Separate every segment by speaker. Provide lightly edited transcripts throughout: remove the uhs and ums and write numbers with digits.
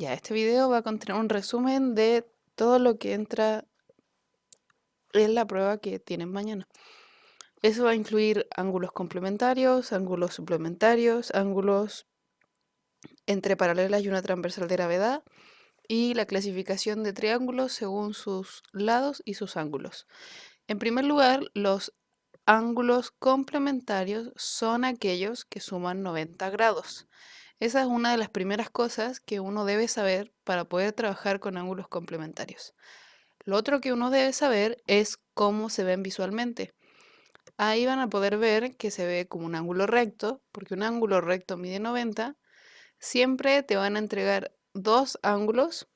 Speaker 1: Ya, este video va a contener un resumen de todo lo que entra en la prueba que tienen mañana. Eso va a incluir ángulos complementarios, ángulos suplementarios, ángulos entre paralelas y una transversal de gravedad y la clasificación de triángulos según sus lados y sus ángulos. En primer lugar, los ángulos complementarios son aquellos que suman 90 grados. Esa es una de las primeras cosas que uno debe saber para poder trabajar con ángulos complementarios. Lo otro que uno debe saber es cómo se ven visualmente. Ahí van a poder ver que se ve como un ángulo recto, porque un ángulo recto mide 90. Siempre te van a entregar dos ángulos,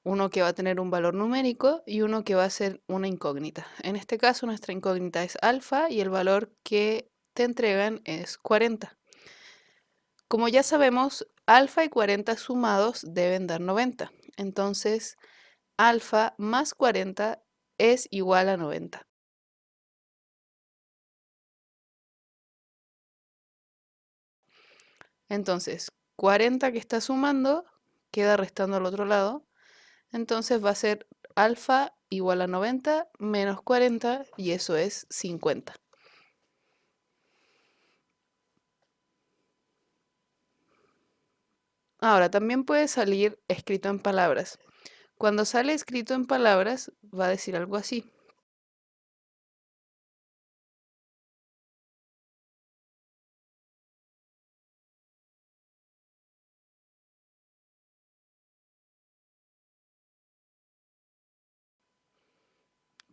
Speaker 1: uno que va a tener un valor numérico y uno que va a ser una incógnita. En este caso nuestra incógnita es alfa y el valor que te entregan es 40. Como ya sabemos, alfa y 40 sumados deben dar 90. Entonces, alfa más 40 es igual a 90. Entonces, 40 que está sumando queda restando al otro lado. Entonces va a ser alfa igual a 90 menos 40 y eso es 50. Ahora, también puede salir escrito en palabras. Cuando sale escrito en palabras, va a decir algo así.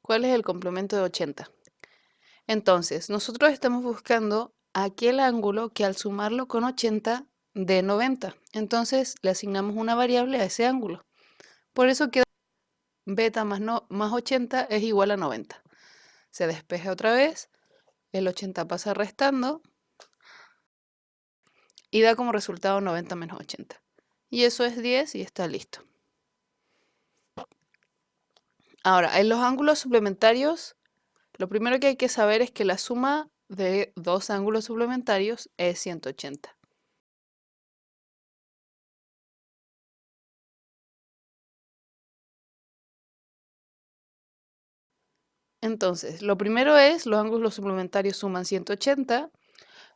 Speaker 1: ¿Cuál es el complemento de 80? Entonces, nosotros estamos buscando aquel ángulo que al sumarlo con 80 dé 90. Entonces, le asignamos una variable a ese ángulo. Por eso queda beta más, más 80 es igual a 90. Se despeja otra vez, el 80 pasa restando y da como resultado 90 menos 80. Y eso es 10 y está listo. Ahora, en los ángulos suplementarios, lo primero que hay que saber es que la suma de dos ángulos suplementarios es 180. Entonces, lo primero es, los ángulos suplementarios suman 180.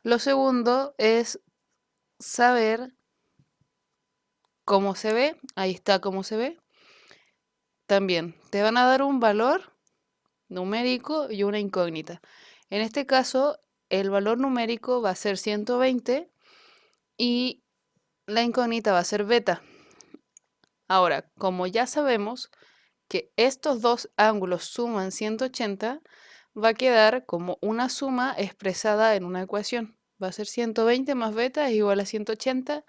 Speaker 1: Lo segundo es saber cómo se ve. Ahí está cómo se ve. También te van a dar un valor numérico y una incógnita. En este caso, el valor numérico va a ser 120 y la incógnita va a ser beta. Ahora, como ya sabemos que estos dos ángulos suman 180, va a quedar como una suma expresada en una ecuación. Va a ser 120 más beta es igual a 180,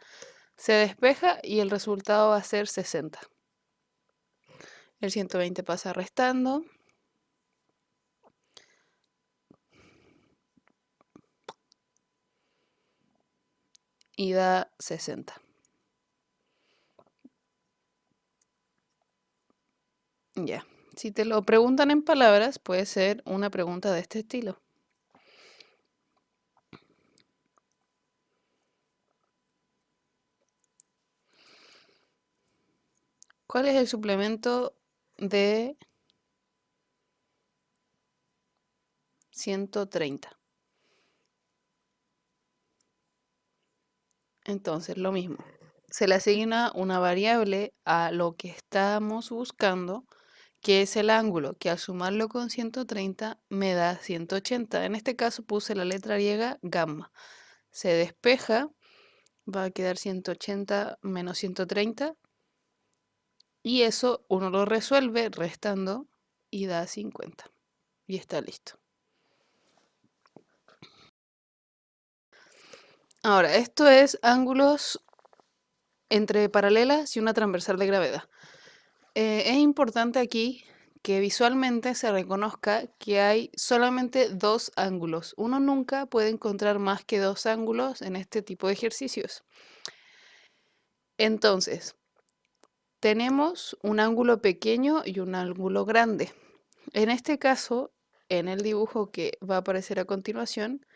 Speaker 1: se despeja y el resultado va a ser 60. El 120 pasa restando y da 60. Ya, si te lo preguntan en palabras, puede ser una pregunta de este estilo. ¿Cuál es el suplemento de 130? Entonces, lo mismo. Se le asigna una variable a lo que estamos buscando, que es el ángulo, que al sumarlo con 130 me da 180. En este caso puse la letra griega gamma. Se despeja, va a quedar 180 menos 130 y eso uno lo resuelve restando y da 50. Y está listo. Ahora, esto es ángulos entre paralelas y una transversal de gravedad. Es importante aquí que visualmente se reconozca que hay solamente dos ángulos. Uno nunca puede encontrar más que dos ángulos en este tipo de ejercicios. Entonces, tenemos un ángulo pequeño y un ángulo grande. En este caso, en el dibujo que va a aparecer a continuación,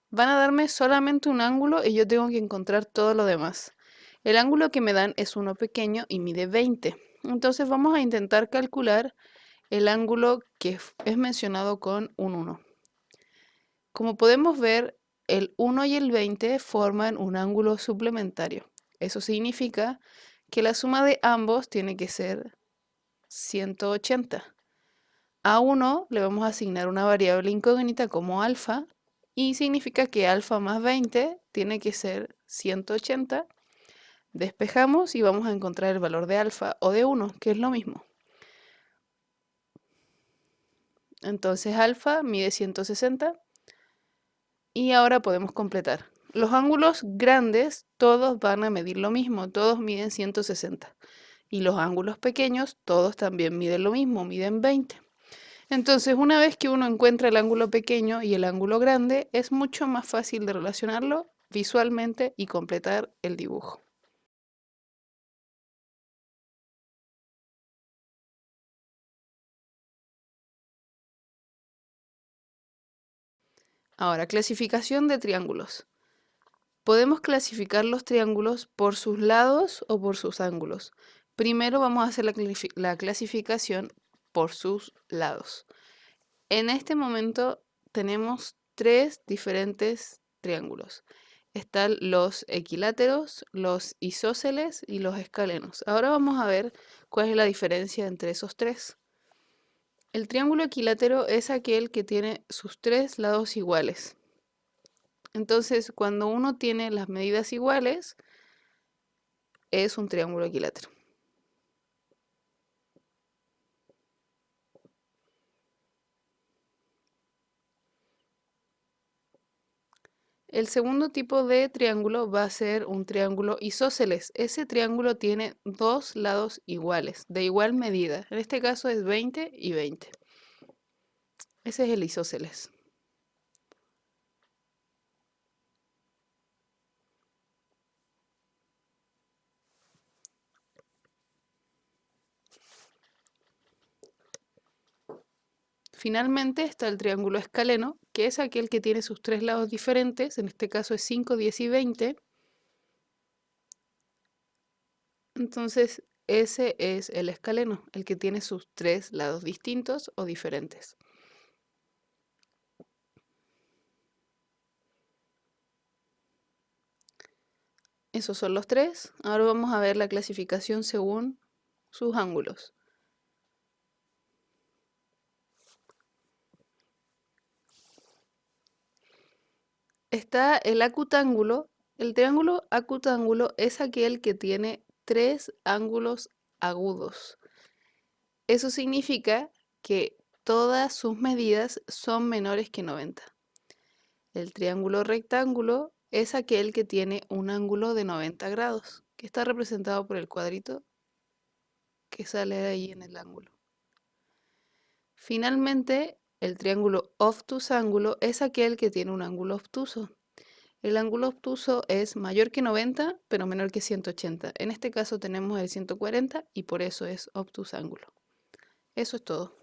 Speaker 1: van a darme solamente un ángulo y yo tengo que encontrar todo lo demás. El ángulo que me dan es uno pequeño y mide 20. Entonces vamos a intentar calcular el ángulo que es mencionado con un 1. Como podemos ver, el 1 y el 20 forman un ángulo suplementario. Eso significa que la suma de ambos tiene que ser 180. A 1 le vamos a asignar una variable incógnita como alfa y significa que alfa más 20 tiene que ser 180. Despejamos y vamos a encontrar el valor de alfa o de 1, que es lo mismo. Entonces alfa mide 160 y ahora podemos completar. Los ángulos grandes todos van a medir lo mismo, todos miden 160. Y los ángulos pequeños todos también miden lo mismo, miden 20. Entonces, una vez que uno encuentra el ángulo pequeño y el ángulo grande, es mucho más fácil de relacionarlo visualmente y completar el dibujo. Ahora, clasificación de triángulos. Podemos clasificar los triángulos por sus lados o por sus ángulos. Primero vamos a hacer la clasificación por sus lados. En este momento tenemos tres diferentes triángulos. Están los equiláteros, los isósceles y los escalenos. Ahora vamos a ver cuál es la diferencia entre esos tres. El triángulo equilátero es aquel que tiene sus tres lados iguales. Entonces, cuando uno tiene las medidas iguales, es un triángulo equilátero. El segundo tipo de triángulo va a ser un triángulo isósceles. Ese triángulo tiene dos lados iguales, de igual medida. En este caso es 20 y 20. Ese es el isósceles. Finalmente está el triángulo escaleno, que es aquel que tiene sus tres lados diferentes. En este caso es 5, 10 y 20. Entonces, ese es el escaleno, el que tiene sus tres lados distintos o diferentes. Esos son los tres. Ahora vamos a ver la clasificación según sus ángulos. Está el acutángulo. El triángulo acutángulo es aquel que tiene tres ángulos agudos. Eso significa que todas sus medidas son menores que 90. El triángulo rectángulo es aquel que tiene un ángulo de 90 grados, que está representado por el cuadrito que sale ahí en el ángulo. Finalmente, el triángulo obtusángulo es aquel que tiene un ángulo obtuso. El ángulo obtuso es mayor que 90, pero menor que 180. En este caso tenemos el 140 y por eso es obtusángulo. Eso es todo.